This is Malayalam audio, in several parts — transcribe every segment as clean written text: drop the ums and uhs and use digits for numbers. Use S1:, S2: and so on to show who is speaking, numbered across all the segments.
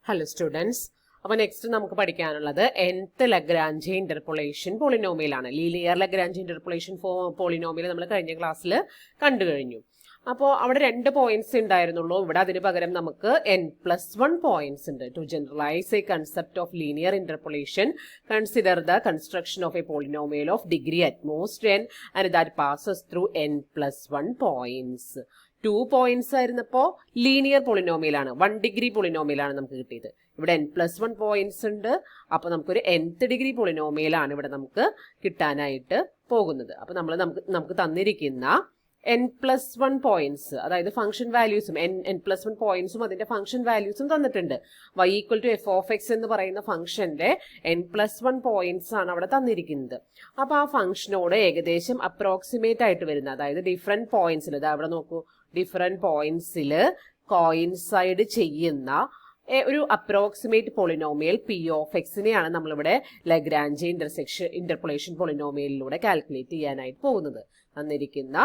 S1: Hello students. അപ്പോൾ നെക്സ്റ്റ് നമുക്ക് പഠിക്കാനുള്ളത് nth ലഗ്രാഞ്ച് ഇന്റർപോളേഷൻ പോളിനോമിയൽ ആണ്. ലീനിയർ ലഗ്രാഞ്ച് ഇന്റർപോളേഷൻ പോളിനോമിയൽ നമ്മൾ കഴിഞ്ഞ ക്ലാസ്സിൽ കണ്ടു കഴിഞ്ഞു. അപ്പോൾ അവിടെ 2 പോയിന്റ്സ് ഉണ്ടായിരുന്നുള്ളൂ. ഇവിടെ അതിന് പകരം നമുക്ക് n+1 പോയിന്റ്സ് ഉണ്ട്. To generalize a concept of linear interpolation consider the construction of a polynomial of degree at most n and that passes through n+1 points. 2 points ആയിരുന്നപ്പോൾ ലീനിയർ പോളിനോമിയലാണ്, 1 ഡിഗ്രി പോളിനോമിയലാണ് നമുക്ക് കിട്ടിയത്. ഇവിടെ n+1 പോയിന്റ്സ് ഉണ്ട്. അപ്പോൾ നമുക്കൊരു nth ഡിഗ്രി പോളിനോമിയലാണ് ഇവിടെ നമുക്ക് കിട്ടാനായിട്ട് പോകുന്നത്. അപ്പോൾ നമുക്ക് തന്നിരിക്കുന്ന n+1 പോയിന്റ്സ്, അതായത് ഫംഗ്ഷൻ വാല്യൂസും n+1 പോയിന്റ്സും അതിന്റെ ഫംഗ്ഷൻ വാല്യൂസും തന്നിട്ടുണ്ട്. y = f(x) എന്ന് പറയുന്ന ഫംഗ്ഷന്റെ n+1 പോയിന്റ്സ് ആണ് അവിടെ തന്നിരിക്കുന്നത്. അപ്പോൾ ആ ഫംഗ്ഷനോട് ഏകദേശം അപ്രോക്സിമേറ്റ് ആയിട്ട് വരുന്ന, അതായത് ഡിഫറെന്റ് പോയിന്റ്സിൽ, അവിടെ നോക്കൂ, ഡിഫറെന്റ് പോയിന്റ്സിൽ കോയിൻസൈഡ് ചെയ്യുന്ന ഒരു അപ്രോക്സിമേറ്റ് പോളിനോമിയൽ p(x)നെയാണ് നമ്മളിവിടെ ലഗ്രാഞ്ച് ഇന്റർപോളേഷൻ പോളിനോമിയലിലൂടെ കാൽക്കുലേറ്റ് ചെയ്യാനായിട്ട് പോകുന്നത്. തന്നിരിക്കുന്ന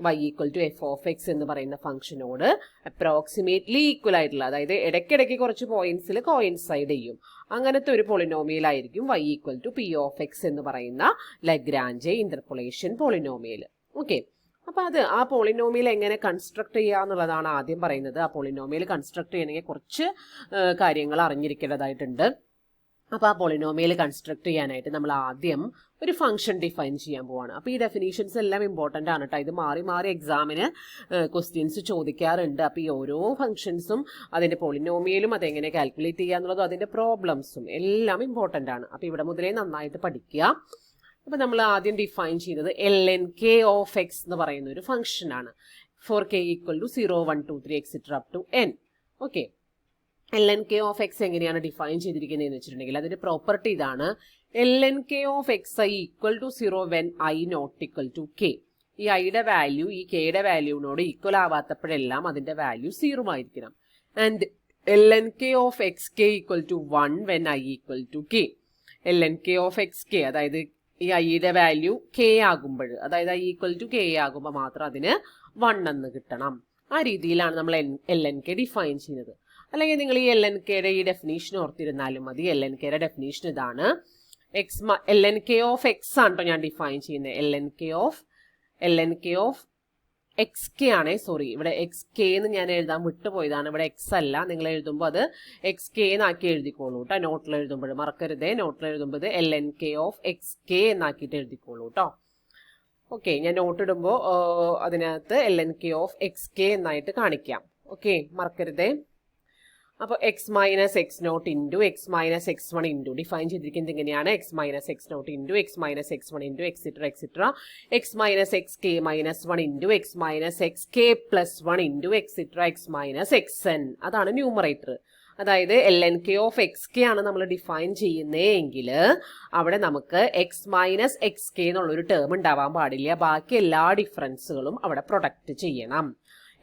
S1: y = f(x) എന്ന് പറയുന്ന ഫംഗ്ഷനോട് അപ്രോക്സിമേറ്റ്ലി ഈക്വൽ ആയിട്ടുള്ള, അതായത് ഇടയ്ക്കിടയ്ക്ക് കുറച്ച് പോയിന്റ്സിൽ കോയിൻസൈഡ് ചെയ്യും, അങ്ങനത്തെ ഒരു പോളിനോമിയൽ ആയിരിക്കും y = p(x) എന്ന് പറയുന്ന ലഗ്രാഞ്ച് ഇന്റർപോളേഷൻ പോളിനോമിയൽ. ഓക്കെ, അപ്പൊ ആ പോളിനോമിയൽ എങ്ങനെ കൺസ്ട്രക്ട് ചെയ്യുക എന്നുള്ളതാണ് ആദ്യം പറയുന്നത്. ആ പോളിനോമിയൽ കൺസ്ട്രക്ട് ചെയ്യണമെങ്കിൽ കുറച്ച് കാര്യങ്ങൾ അറിഞ്ഞിരിക്കേണ്ടതായിട്ടുണ്ട്. അപ്പോൾ ആ പോളിനോമിയൽ കൺസ്ട്രക്ട് ചെയ്യാനായിട്ട് നമ്മൾ ആദ്യം ഒരു ഫംഗ്ഷൻ ഡിഫൈൻ ചെയ്യാൻ പോവാണ്. അപ്പോൾ ഈ ഡെഫിനീഷൻസ് എല്ലാം ഇമ്പോർട്ടൻ്റ് ആണ് കേട്ടോ. ഇത് മാറി മാറി എക്സാമിന് ക്വസ്റ്റ്യൻസ് ചോദിക്കാറുണ്ട്. അപ്പോൾ ഈ ഓരോ ഫംഗ്ഷൻസും അതിൻ്റെ പോളിനോമിയലും അതെങ്ങനെ കാൽക്കുലേറ്റ് ചെയ്യുക എന്നുള്ളതും അതിൻ്റെ പ്രോബ്ലംസും എല്ലാം ഇമ്പോർട്ടൻ്റ് ആണ്. അപ്പോൾ ഇവിടെ മുതലേ നന്നായിട്ട് പഠിക്കുക. അപ്പോൾ നമ്മൾ ആദ്യം ഡിഫൈൻ ചെയ്യുന്നത് lnk(x) എന്ന് പറയുന്ന ഒരു ഫംഗ്ഷൻ ആണ്. For k = 0, 1, 2, 3 etc. up to n. Okay, lnk(x) എങ്ങനെയാണ് ഡിഫൈൻ ചെയ്തിരിക്കുന്നതെന്ന് വെച്ചിട്ടുണ്ടെങ്കിൽ അതിന്റെ പ്രോപ്പർട്ടി ഇതാണ്. lnk(xi) = 0 when i ≠ k. ഈ ഐയുടെ വാല്യൂ ഈ kയുടെ വാല്യൂവിനോട് ഈക്വൽ ആവാത്തപ്പോഴെല്ലാം അതിന്റെ വാല്യൂ 0 ആയിരിക്കണം. And lnk(xk) = 1 when i = k. lnk(xk) അതായത് ഈ ഐയുടെ വാല്യൂ k ആകുമ്പോൾ, അതായത് i = k ആകുമ്പോൾ മാത്രം അതിന് 1 എന്ന് കിട്ടണം. ആ രീതിയിലാണ് നമ്മൾ lnk ഡിഫൈൻ ചെയ്യുന്നത്. അല്ലെങ്കിൽ നിങ്ങൾ ഈ lnkയുടെ ഈ ഡെഫിനീഷൻ ഓർത്തിരുന്നാലും മതി. lnkയുടെ ഡെഫിനീഷൻ ഇതാണ്. lnk(x) ആണ് കേട്ടോ ഞാൻ ഡിഫൈൻ ചെയ്യുന്നത്. lnk(xk) ആണ്. സോറി, ഇവിടെ xk എന്ന് ഞാൻ എഴുതാൻ വിട്ടുപോയതാണ്. ഇവിടെ x അല്ല, നിങ്ങൾ എഴുതുമ്പോൾ അത് xk എന്നാക്കി എഴുതിക്കോളൂ കേട്ടോ. നോട്ടിൽ എഴുതുമ്പോൾ മറക്കരുതേ, നോട്ടിൽ എഴുതുമ്പോൾ ഇത് lnk(xk) എന്നാക്കിയിട്ട് എഴുതിക്കോളൂ കേട്ടോ. ഓക്കെ, ഞാൻ നോട്ട് ഇടുമ്പോൾ അതിനകത്ത് lnk(xk) എന്നായിട്ട് കാണിക്കാം. ഓക്കെ, മറക്കരുതേ. അപ്പോൾ x - x0 into x - x1 into define ചെയ്തിരിക്കുന്നത് എങ്ങനെയാണ്? x - x0 into x - x1 into etc. x - xk - 1 into x - xk + 1 into etc. x - xn. അതാണ് ന്യൂമറേറ്റർ. അതായത് lnk(xk) ആണ് നമ്മൾ ഡിഫൈൻ ചെയ്യുന്നതെങ്കിൽ അവിടെ നമുക്ക് x - xk എന്നുള്ളൊരു ടേം ഉണ്ടാവാൻ പാടില്ല. ബാക്കി എല്ലാ ഡിഫറൻസുകളും അവിടെ പ്രൊഡക്റ്റ് ചെയ്യണം.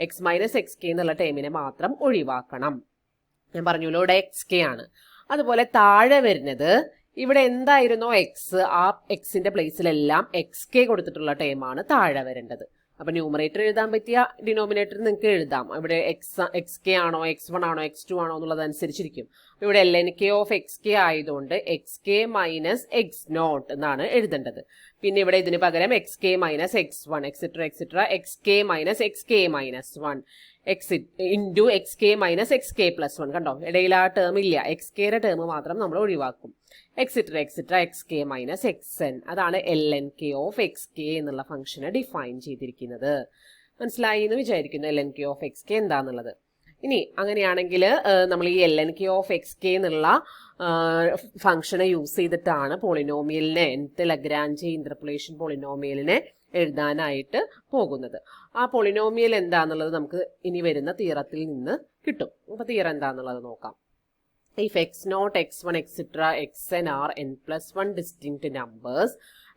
S1: x - xk എന്നുള്ള ടേമിനെ മാത്രം ഒഴിവാക്കണം. ഞാൻ പറഞ്ഞല്ലോ ഇവിടെ xk ആണ്. അതുപോലെ താഴെ വരുന്നത് ഇവിടെ എന്തായിരുന്നോ x, ആ എക്സിന്റെ പ്ലേസിലെല്ലാം xk കൊടുത്തിട്ടുള്ള ടേമാണ് താഴെ വരേണ്ടത്. അപ്പൊ ന്യൂമറേറ്റർ എഴുതാൻ പറ്റിയ ഡിനോമിനേറ്റർ നിങ്ങൾക്ക് എഴുതാം. ഇവിടെ xk ആണോ x1 ആണോ x2 ആണോ എന്നുള്ളത് അനുസരിച്ചിരിക്കും. ഇവിടെ lnk(xk) ആയതുകൊണ്ട് xk - x0 എന്നാണ് എഴുതേണ്ടത്. പിന്നെ ഇവിടെ ഇതിന് പകരം xk - x1 etc. xk - xk - 1 into xk - xk + 1. കണ്ടോ, ഇടയിൽ ആ ടേം ഇല്ല, xkയുടെ ടേം മാത്രം നമ്മൾ ഒഴിവാക്കും. etc. xk - xn. അതാണ് lnk(xk) എന്നുള്ള ഫംഗ്ഷനെ ഡിഫൈൻ ചെയ്തിരിക്കുന്നത്. മനസ്സിലായി എന്ന് വിചാരിക്കുന്നു lnk(xk) എന്താന്നുള്ളത്. ഇനി അങ്ങനെയാണെങ്കിൽ നമ്മൾ ഈ lnk(xk) എന്നുള്ള ഫംഗ്ഷനെ യൂസ് ചെയ്തിട്ടാണ് പോളിനോമിയലിനെ, nth ലഗ്രാഞ്ച് ഇന്റർപോളേഷൻ പോളിനോമിയലിനെ എഴുതാനായിട്ട് പോകുന്നത്. ആ പോളിനോമിയൽ എന്താന്നുള്ളത് നമുക്ക് ഇനി വരുന്ന തിയറത്തിൽ നിന്ന് കിട്ടും. അപ്പൊ തിയറം എന്താന്നുള്ളത് നോക്കാം. If x0, x1, etc. xn are n+1 distinct numbers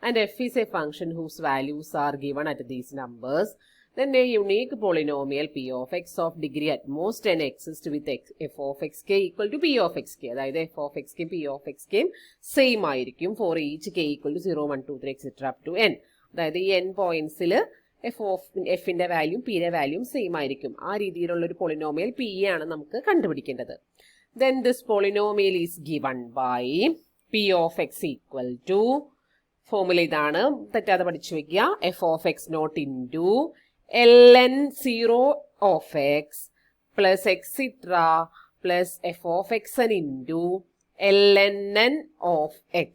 S1: and f is a function whose values are given at these numbers, then a unique polynomial p(x) of degree at most n exists with f(xk) = p(xk). അതായത് f(xk) p(xk) സെയിം ആയിരിക്കും for each k = 0, 1, 2, 3 etc. up to n. അതായത് ഈ n പോയിന്റ്സിൽ എഫിന്റെ വാല്യൂം പിയുടെ വാല്യൂം സെയിം ആയിരിക്കും. ആ രീതിയിലുള്ള ഒരു പോളിനോമിയൽ പി ആണ് നമുക്ക് കണ്ടുപിടിക്കേണ്ടത്. then this polynomial is given by p of x equal to formula ഇതാണ്, തെറ്റാതെ പഠിച്ചു വെക്കുക. f of x naught into ln0 of x plus etc plus f of xn into ln of x.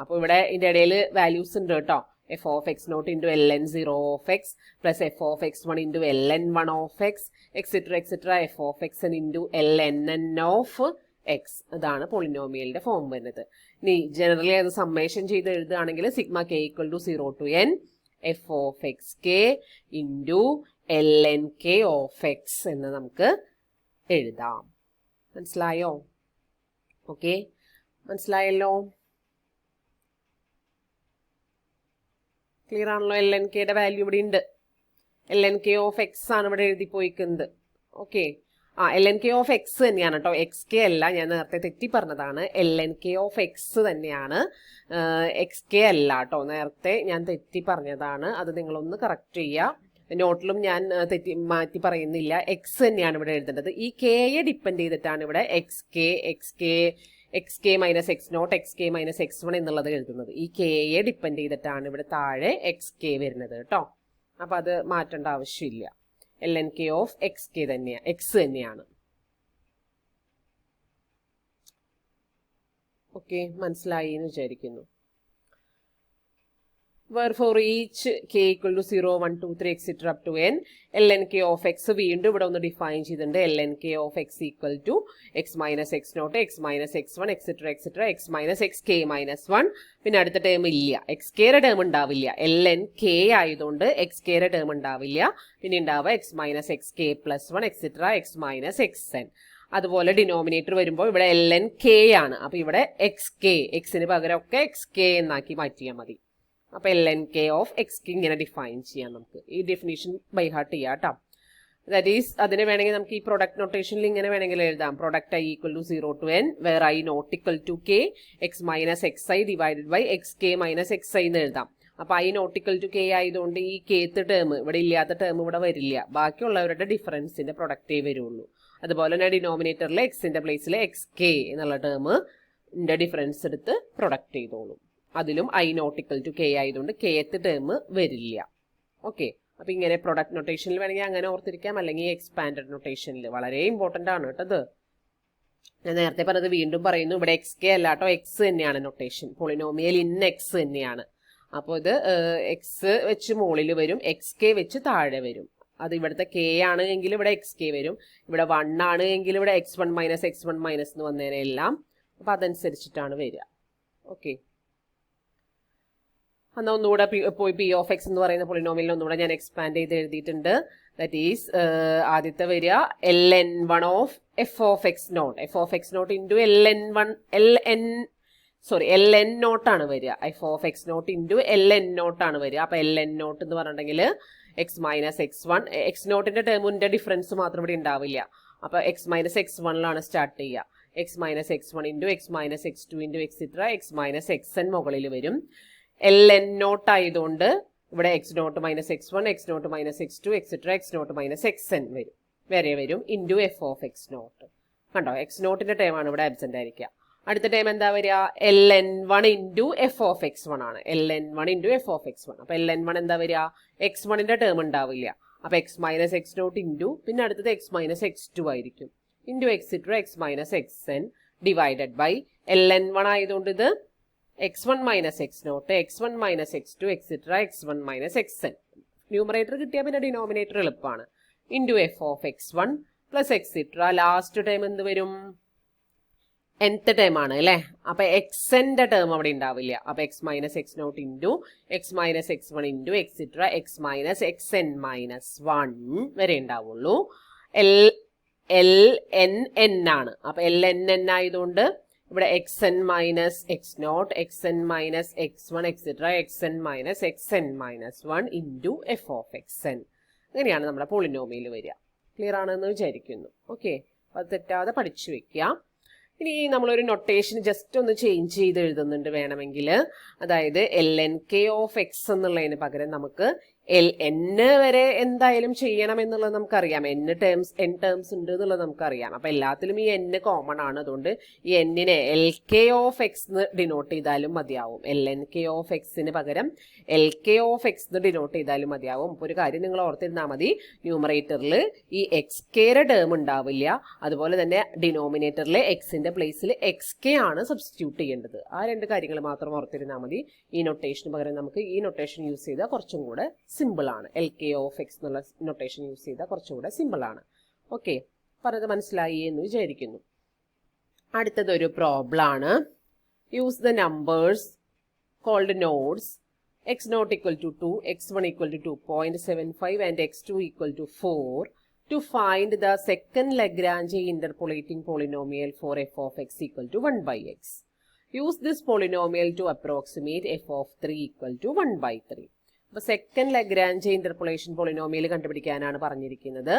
S1: അപ്പോൾ ഇവിടെ ഇതിൻ്റെ ഇടയിൽ വാല്യൂസ് ഉണ്ട് കേട്ടോ. f of x naught into ln0 of x plus f of x1 into ln1 of x etc f of xn into lnn of x. ഇതാണ് പോളിനോമിയലിന്റെ ഫോം വരുന്നത്. ഇനി ജനറലി അത് സമ്മേഷൻ ചെയ്ത് എഴുതുകയാണെങ്കിൽ sigma k equal to 0 to n f of x k into ln k of x എന്ന് നമുക്ക് എഴുതാം. മനസ്സിലായോ? ഓക്കെ, മനസ്സിലായല്ലോ? ക്ലിയർ ആണല്ലോ? ln kയുടെ വാല്യൂ ഇവിടെ ഉണ്ട്. ln k ഓഫ് എക്സ് ആണ് ഇവിടെ എഴുതി പോയിക്കുന്നത്. Okay, ln k of x തന്നെയാണ് കേട്ടോ, എക്സ് കെ അല്ല. ഞാൻ നേരത്തെ തെറ്റി പറഞ്ഞതാണ്. ln k ഓഫ് എക്സ് തന്നെയാണ്, എക്സ് കെ അല്ല കേട്ടോ. നേരത്തെ ഞാൻ തെറ്റി പറഞ്ഞതാണ്, അത് നിങ്ങളൊന്ന് കറക്റ്റ് ചെയ്യുക. നോട്ടിലും ഞാൻ മാറ്റി പറയുന്നില്ല. എക്സ് തന്നെയാണ് ഇവിടെ എഴുതേണ്ടത്. ഈ കെയെ ഡിപ്പെൻഡ് ചെയ്തിട്ടാണ് ഇവിടെ x k minus x naught x k minus x one എന്നുള്ളത് എഴുതുന്നത്. ഈ കെയെ ഡിപ്പെൻഡ് ചെയ്തിട്ടാണ് ഇവിടെ താഴെ എക്സ് കെ വരുന്നത് കേട്ടോ. അപ്പം അത് മാറ്റേണ്ട ആവശ്യമില്ല. ln k of X K തന്നെയാണ്, എക്സ് തന്നെയാണ്. ഓക്കെ, മനസ്സിലായി എന്ന് വിചാരിക്കുന്നു. Wherefore each k equal to 0, 1, 2, 3 etc up to n ln k of x വീണ്ടും ഇവിടെ ഒന്ന് ഡിഫൈൻ ചെയ്തിട്ടുണ്ട്. ln k of x equal to x minus x naught x minus x1 etc x minus x k minus 1. പിന്നെ അടുത്ത ടേം ഇല്ല, എക്സ് കെയുടെ ടേം ഉണ്ടാവില്ല. ln k ആയതുകൊണ്ട് എക്സ് കെയുടെ ടേം ഉണ്ടാവില്ല. പിന്നെ ഉണ്ടാവുക x minus x k plus 1 etc x minus xn. അതുപോലെ ഡിനോമിനേറ്റർ വരുമ്പോൾ ഇവിടെ ln k ആണ്. അപ്പോൾ ഇവിടെ എക്സ് കെ, എക്സിന് പകരം ഒക്കെ എക്സ് കെ എന്നാക്കി മാറ്റിയാൽ മതി. അപ്പോൾ ln k of X K ഇങ്ങനെ ഡിഫൈൻ ചെയ്യാം. നമുക്ക് ഈ ഡെഫിനേഷൻ ബൈ ഹാർട്ട് ചെയ്യാം കേട്ടോ. ദാറ്റ് ഈസ്, അതിന് വേണമെങ്കിൽ നമുക്ക് ഈ പ്രൊഡക്റ്റ് നൊട്ടേഷനിൽ ഇങ്ങനെ വേണമെങ്കിൽ എഴുതാം. Product i equal to 0 to n where i not equal to k x minus x i divided by x k minus x i എന്ന് എഴുതാം. അപ്പോൾ i not equal to k ആയതുകൊണ്ട് ഈ കേത്ത് ടേം ഇവിടെ ഇല്ലാത്ത ടേം ഇവിടെ വരില്ല. ബാക്കിയുള്ളവരുടെ ഡിഫറൻസിന്റെ പ്രൊഡക്റ്റേ വരുള്ളൂ. അതുപോലെ തന്നെ ഡിനോമിനേറ്ററിലെ എക്സിന്റെ പ്ലേസിൽ എക്സ് കെ എന്നുള്ള ടേമിന്റെ ഡിഫറൻസ് എടുത്ത് പ്രൊഡക്റ്റ് ചെയ്തോളും. അതിലും i not equal to k ആയതുകൊണ്ട് കേത്ത് ടേം വരില്ല. ഓക്കെ, അപ്പം ഇങ്ങനെ പ്രൊഡക്റ്റ് നൊട്ടേഷനിൽ വേണമെങ്കിൽ അങ്ങനെ ഓർത്തിരിക്കാം, അല്ലെങ്കിൽ എക്സ്പാൻഡഡ് നൊട്ടേഷനിൽ. വളരെ ഇമ്പോർട്ടൻ്റ് ആണ് കേട്ടത്. ഞാൻ നേരത്തെ പറഞ്ഞത് വീണ്ടും പറയുന്നു, ഇവിടെ എക്സ് കെ അല്ല കേട്ടോ, എക്സ് തന്നെയാണ് നൊട്ടേഷൻ. പോളിനോമിയൽ ഇൻ എക്സ് തന്നെയാണ്. അപ്പോൾ ഇത് എക്സ് വെച്ച് മുകളിൽ വരും, എക്സ് കെ വെച്ച് താഴെ വരും. അത് ഇവിടുത്തെ കെ ആണ് എങ്കിൽ ഇവിടെ എക്സ് കെ വരും, ഇവിടെ 1 ആണ് എങ്കിൽ ഇവിടെ x1 മൈനസ് x1 മൈനസ് എന്ന് വന്നേനെ എല്ലാം. അപ്പം അതനുസരിച്ചിട്ടാണ് വരിക. ഓക്കെ, എന്നാൽ ഒന്നുകൂടെ പോയി പി ഓഫ് എക്സ് എന്ന് പറയുന്ന പോളിനോമിയലിൽ ഒന്നുകൂടെ ഞാൻ എക്സ്പാൻഡ് ചെയ്ത് എഴുതിയിട്ടുണ്ട്. ദാറ്റ് ഈസ് ആദ്യത്തെ വരിക ln1 of f of X naught, f of X naught into ln naught ആണ് വരിക. F of X naught into ln naught ആണ് വരിക. അപ്പോൾ ln നോട്ട് എന്ന് പറഞ്ഞിട്ടുണ്ടെങ്കിൽ x minus x one, x നോട്ടിന്റെ ടേമിന്റെ ഡിഫറൻസ് മാത്രം ഇവിടെ ഉണ്ടാവില്ല. അപ്പോൾ എക്സ് മൈനസ് എക്സ് വണ്ണിലാണ് സ്റ്റാർട്ട് ചെയ്യുക. X minus x one into x minus x two into extra x minus x n മുകളിൽ വരും. ln നോട്ട് ആയതുകൊണ്ട് ഇവിടെ x naught minus x one, x naught minus x two extra x naught minus x n വരും into f of X naught. കണ്ടോ, എക്സ് നോട്ടിന്റെ ടേമാണ് ഇവിടെ ആബ്സെന്റ് ആയിരിക്കുക. അടുത്ത ടൈം എന്താ വരിക? ln1 into f of x one ആണ്. ln1 into f of x one. അപ്പോൾ ln1 എന്താ വരിക? എക്സ് വണ്ണിന്റെ ടേം ഉണ്ടാവില്ല. അപ്പോൾ x minus x naught into പിന്നെ അടുത്തത് എക്സ് മൈനസ് എക്സ് ടു ആയിരിക്കും into extra x minus x n divided by ln1 ആയതുകൊണ്ട് ഇത് x1 minus x naught x1 minus x two extra x1 minus x n. Numerator കിട്ടിയാൽ പിന്നെ ഡിനോമിനേറ്റർ എളുപ്പമാണ്. Into f of x one plus extra last time എന്ത് വരും? nth ടൈം ആണ് അല്ലേ. അപ്പൊ എക്സ് എൻ്റെ ടേം അവിടെ ഉണ്ടാവില്ല. അപ്പൊ x minus x naught into x minus x one into extra x minus x n minus one വരെ ഉണ്ടാവുള്ളൂ. ln ആണ്. അപ്പൊ ln ആയതുകൊണ്ട് ഇവിടെ x n minus x naught x n minus x one extra x n minus x n minus one into f of x n. അങ്ങനെയാണ് നമ്മുടെ പോളിനോമിയൽ വരിക. ക്ലിയർ ആണെന്ന് വിചാരിക്കുന്നു. ഓക്കെ, അത് തെറ്റാതെ പഠിച്ചു വെക്കുക. ഇനി നമ്മളൊരു നൊട്ടേഷൻ ജസ്റ്റ് ഒന്ന് ചേഞ്ച് ചെയ്ത് എഴുതുന്നുണ്ട് വേണമെങ്കിൽ. അതായത് ln k ഓഫ് എക്സ് എന്നുള്ളതിന് പകരം നമുക്ക് n വരെ എന്തായാലും ചെയ്യണം എന്നുള്ളത് നമുക്കറിയാം. n ടേംസ് ഉണ്ട് എന്നുള്ളത് നമുക്കറിയാം. അപ്പൊ എല്ലാത്തിലും ഈ n കോമൺ ആണ്. അതുകൊണ്ട് ഈ n-നെ LK ഓഫ് എക്സ് എന്ന് ഡിനോട്ട് ചെയ്താലും മതിയാവും. LNK ഓഫ് എക്സിന് പകരം LK ഓഫ് എക്സ് എന്ന് ഡിനോട്ട് ചെയ്താലും മതിയാവും. ഒരു കാര്യം നിങ്ങൾ ഓർത്തിരുന്നാൽ മതി, ന്യൂമറേറ്ററിൽ ഈ XKയുടെ ടേം ഉണ്ടാവില്ല. അതുപോലെ തന്നെ ഡിനോമിനേറ്ററിലെ എക്സിന്റെ പ്ലേസിൽ XK ആണ് സബ്സ്റ്റിറ്റ്യൂട്ട് ചെയ്യേണ്ടത്. ആ രണ്ട് കാര്യങ്ങൾ മാത്രം ഓർത്തിരുന്നാൽ മതി. ഈ നൊട്ടേഷന് പകരം നമുക്ക് ഈ നൊട്ടേഷൻ യൂസ് ചെയ്താൽ കുറച്ചും കൂടെ സിമ്പിൾ ആണ്. LK ഓഫ് എക്സ് എന്നുള്ള നൊട്ടേഷൻ യൂസ് ചെയ്താൽ കുറച്ചുകൂടെ സിമ്പിൾ ആണ്. ഓക്കെ, പറഞ്ഞത് മനസ്സിലായി എന്ന് വിചാരിക്കുന്നു. അടുത്തതൊരു പ്രോബ്ലം ആണ്. Use the numbers called nodes x0 equal to 2, x1 equal to 2.75 and x2 equal to 4 to find the second Lagrange interpolating polynomial for f of x equal to 1 by x. Use this polynomial to approximate f of 3 equal to 1 by 3. അപ്പോൾ സെക്കൻഡ് ലഗ്രാഞ്ച് ഇന്റർപോളേഷൻ പോളിനോമിയൽ കണ്ടുപിടിക്കാനാണ് പറഞ്ഞിരിക്കുന്നത്.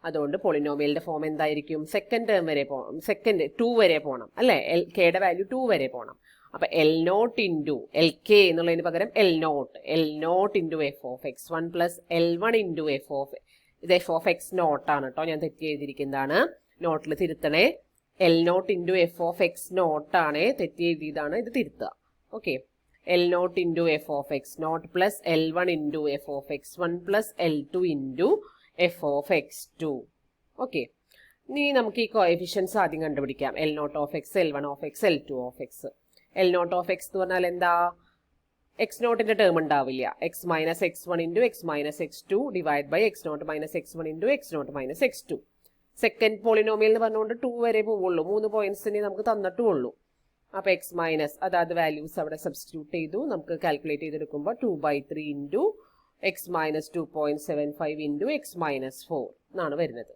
S1: അതുകൊണ്ട് പോളിനോമിയലിന്റെ ഫോം എന്തായിരിക്കും? സെക്കൻഡ് ടേം വരെ പോകണം, സെക്കൻഡ് 2 വരെ പോകണം അല്ലേ? കെയുടെ വാല്യൂ 2 വരെ പോകണം. അപ്പൊ L0 ഇൻറ്റു LK എന്നുള്ളതിന് പകരം L0 into f of x one plus L1 into ഇത് എഫ് ഓഫ് എക്സ് നോട്ട് ആണ് കേട്ടോ, ഞാൻ തെറ്റി എഴുതിയിരിക്കുന്നതാണ്, നോട്ടിൽ തിരുത്തണേ. L0 into f of X naught ആണ്, തെറ്റി എഴുതിയതാണ്, ഇത് തിരുത്തുക. Okay, L0 into f of X naught plus L1 into f of x one plus L2 into f of x two. Okay, ഇനി നമുക്ക് ഈ കോഎഫിഷ്യൻസ് ആദ്യം കണ്ടുപിടിക്കാം. L0 of x, L1 of x, L2 of x. L0 of x എന്ന് പറഞ്ഞാൽ എന്താ? x0ന്റെ ടേം ഉണ്ടാവില്ല. x minus x1 into x minus x2 divide by x0 minus x1 into x0 minus x2. Second polynomial എന്ന് പറഞ്ഞുകൊണ്ട് 2 വരെ പോവുള്ളൂ, 3 പോയിന്റ്സിന് നമുക്ക് തന്നിട്ടുള്ളൂ. അപ്പോൾ x മൈനസ്, അതായത് വാല്യൂസ് അവിടെ സബ്സ്റ്റിറ്റ്യൂട്ട് ചെയ്തു. നമുക്ക് കാൽക്കുലേറ്റ് ചെയ്തെടുക്കുമ്പോൾ 2/3 into x minus 2.75 into x minus 4 എന്നാണ് വരുന്നത്.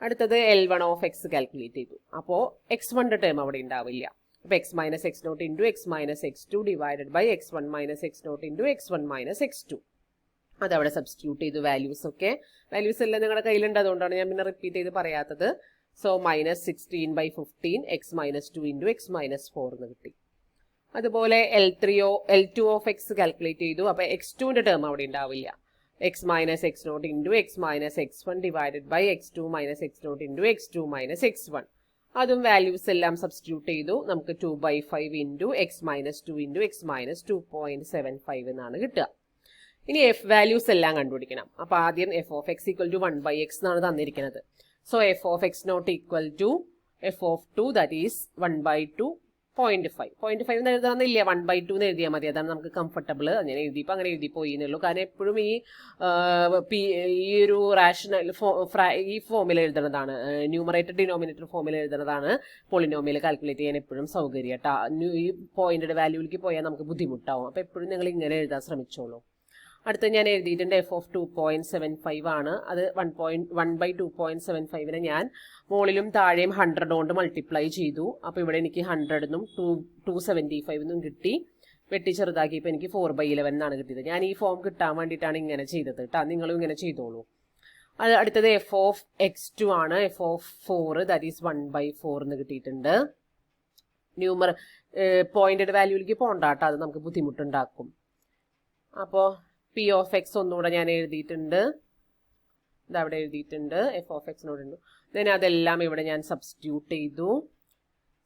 S1: അടുത്തത് L1 ഓഫ് എക്സ് കാൽക്കുലേറ്റ് ചെയ്തു. അപ്പോൾ x1ന്റെ ടേം അവിടെ ഉണ്ടാവില്ല. അപ്പോൾ x minus x0 into x minus x2 divided by x1 minus x0 into x1 minus x2. അതവിടെ സബ്സ്റ്റിറ്റ്യൂട്ട് ചെയ്തു. വാല്യൂസ് എല്ലാം നിങ്ങളുടെ കയ്യിലുണ്ട്, അതുകൊണ്ടാണ് ഞാൻ പിന്നെ റിപ്പീറ്റ് ചെയ്ത് പറയാത്തത്. So minus 16/15 x minus 2 into x minus 4 എന്ന് കിട്ടി. അതുപോലെ L2 ഓഫ് എക്സ് കാൽക്കുലേറ്റ് ചെയ്തു. അപ്പോൾ x2ന്റെ ടേം അവിടെ ഉണ്ടാവില്ല. x minus x0 into x minus x1 divided by x2 minus x0 into x2 minus x1. അതും വാല്യൂസ് എല്ലാം സബ്സ്റ്റിറ്റ്യൂട്ട് ചെയ്തു. നമുക്ക് 2/5 into x minus 2 into x minus 2.75 എന്നാണ് കിട്ടുക. ഇനി എഫ് വാല്യൂസ് എല്ലാം കണ്ടുപിടിക്കണം. അപ്പോൾ ആദ്യം F of X equal to 1/x എന്നാണ് തന്നിരിക്കുന്നത്. So F of X naught equal to F of 2 that is 1/2.5. 0.5 എന്ന് എഴുതാന്നില്ല, 1/2 എന്ന് എഴുതിയാൽ മതി. അതാണ് നമുക്ക് കംഫർട്ടബിൾ. അങ്ങനെ എഴുതിയപ്പോൾ അങ്ങനെ എഴുതിപ്പോയി എന്നുള്ളൂ. കാരണം എപ്പോഴും ഈ ഒരു റാഷണൽ ഈ ഫോമിൽ എഴുതുന്നതാണ്, ന്യൂമറേറ്റർ ഡിനോമിനേറ്റർ ഫോമിൽ എഴുതുന്നതാണ് പോളിനോമിയൽ കാൽക്കുലേറ്റ് ചെയ്യാൻ എപ്പോഴും സൗകര്യം കേട്ടോ. ഈ പോയിന്റിന്റെ വാല്യൂവിലേക്ക് പോയാൽ നമുക്ക് ബുദ്ധിമുട്ടാവും. അപ്പോൾ എപ്പോഴും നിങ്ങൾ ഇങ്ങനെ എഴുതാൻ ശ്രമിച്ചോളൂ. അടുത്ത് ഞാൻ എഴുതിയിട്ടുണ്ട് എഫ് ഓഫ് 2.75 ആണ്. അത് 1/2.75നെ ഞാൻ മുകളിലും താഴെയും 100 കൊണ്ട് മൾട്ടിപ്ലൈ ചെയ്തു. അപ്പോൾ ഇവിടെ എനിക്ക് 100 എന്നും 275 എന്നും കിട്ടി. വെട്ടി ചെറുതാക്കിയപ്പോൾ എനിക്ക് 4/11 എന്നാണ് കിട്ടിയത്. ഞാൻ ഈ ഫോം കിട്ടാൻ വേണ്ടിയിട്ടാണ് ഇങ്ങനെ ചെയ്തത് കേട്ടോ. നിങ്ങളും ഇങ്ങനെ ചെയ്തോളൂ. അത് അടുത്തത് എഫ് ഓഫ് x2 ആണ്. എഫ് ഓഫ് 4 ദാറ്റ് ഈസ് 1/4 എന്ന് കിട്ടിയിട്ടുണ്ട്. പോയിന്റഡ് വാല്യൂവിലേക്ക് പോകണ്ട കേട്ടോ, അത് നമുക്ക് ബുദ്ധിമുട്ടുണ്ടാക്കും. അപ്പോൾ പി ഓഫ് എക്സ് ഒന്നുകൂടെ ഞാൻ എഴുതിയിട്ടുണ്ട്, ഇതവിടെ എഴുതിയിട്ടുണ്ട്. F of എക്സിനോടുണ്ട്. ദെൻ അതെല്ലാം ഇവിടെ ഞാൻ സബ്സ്റ്റിറ്റ്യൂട്ട് ചെയ്തു,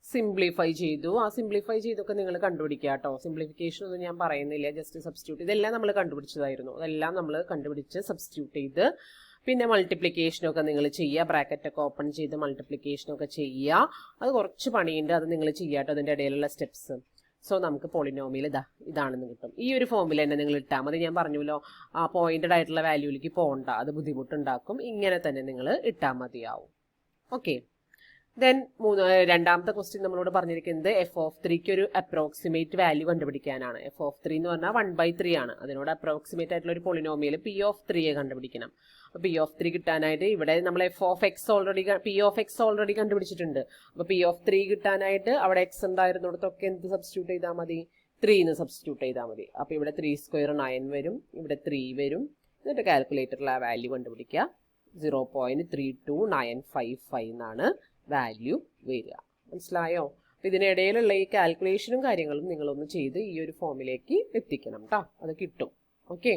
S1: സിംപ്ലിഫൈ ചെയ്തു. ആ സിംപ്ലിഫൈ ചെയ്തൊക്കെ നിങ്ങൾ കണ്ടുപിടിക്കുക കേട്ടോ. സിംപ്ലിഫിക്കേഷൻ ഒന്നും ഞാൻ പറയുന്നില്ല, ജസ്റ്റ് സബ്സ്റ്റിറ്റ്യൂട്ട്. ഇതെല്ലാം നമ്മൾ കണ്ടുപിടിച്ചതായിരുന്നു. അതെല്ലാം നമ്മൾ കണ്ടുപിടിച്ച് സബ്സ്റ്റിറ്റ്യൂട്ട് ചെയ്ത് പിന്നെ മൾട്ടിപ്ലിക്കേഷനൊക്കെ നിങ്ങൾ ചെയ്യുക. ബ്രാക്കറ്റൊക്കെ ഓപ്പൺ ചെയ്ത് മൾട്ടിപ്ലിക്കേഷനൊക്കെ ചെയ്യുക. അത് കുറച്ച് പണിയുണ്ട്, അത് നിങ്ങൾ ചെയ്യുക കേട്ടോ, അതിൻ്റെ ഇടയിലുള്ള സ്റ്റെപ്സ്. സോ നമുക്ക് പോളിനോമിയൽ ഇതാണെന്ന് കിട്ടും. ഈ ഒരു ഫോമിൽ തന്നെ നിങ്ങൾ ഇട്ടാൽ മതി. ഞാൻ പറഞ്ഞല്ലോ, ആ പോയിന്റഡ് ആയിട്ടുള്ള വാല്യൂവിലേക്ക് പോകണ്ട, അത് ബുദ്ധിമുട്ടുണ്ടാക്കും. ഇങ്ങനെ തന്നെ നിങ്ങൾ ഇട്ടാൽ മതിയാവും. ഓക്കെ, ദെൻ രണ്ടാമത്തെ ക്വസ്റ്റ്യൻ നമ്മളോട് പറഞ്ഞിരിക്കുന്നത് എഫ് ഓഫ് 3ക്ക് ഒരു അപ്രോക്സിമേറ്റ് വാല്യൂ കണ്ടുപിടിക്കാനാണ്. എഫ് ഓഫ് 3 എന്ന് പറഞ്ഞാൽ 1/3 ആണ്. അതിനോട് അപ്രോക്സിമേറ്റ് ആയിട്ടുള്ള ഒരു പോളിനോമിയൽ പി ഓഫ് 3 കണ്ടുപിടിക്കണം. അപ്പോൾ പി ഓഫ് 3 കിട്ടാനായിട്ട് ഇവിടെ നമ്മൾ f of x p of x already കണ്ടുപിടിച്ചിട്ടുണ്ട്. അപ്പോൾ പി ഓഫ് 3 കിട്ടാനായിട്ട് അവിടെ എക്സ് ഉണ്ടായിരുന്നിടത്തൊക്കെ എന്ത് സബ്സ്റ്റിറ്റ്യൂട്ട് ചെയ്താൽ മതി? 3 എന്ന് സബ്സ്റ്റിറ്റ്യൂട്ട് ചെയ്താൽ മതി. അപ്പോൾ ഇവിടെ 3² 9 വരും, ഇവിടെ 3 വരും. എന്നിട്ട് കാൽക്കുലേറ്ററിൽ ആ വാല്യൂ കണ്ടുപിടിക്കുക. 0.32955 എന്നാണ് വാല്യൂ വരിക. മനസ്സിലായോ? ഇതിനിടയിലുള്ള ഈ കാൽക്കുലേഷനും കാര്യങ്ങളും നിങ്ങളൊന്ന് ചെയ്ത് ഈ ഒരു ഫോമിലേക്ക് എത്തിക്കണം കേട്ടോ, അത് കിട്ടും. ഓക്കെ.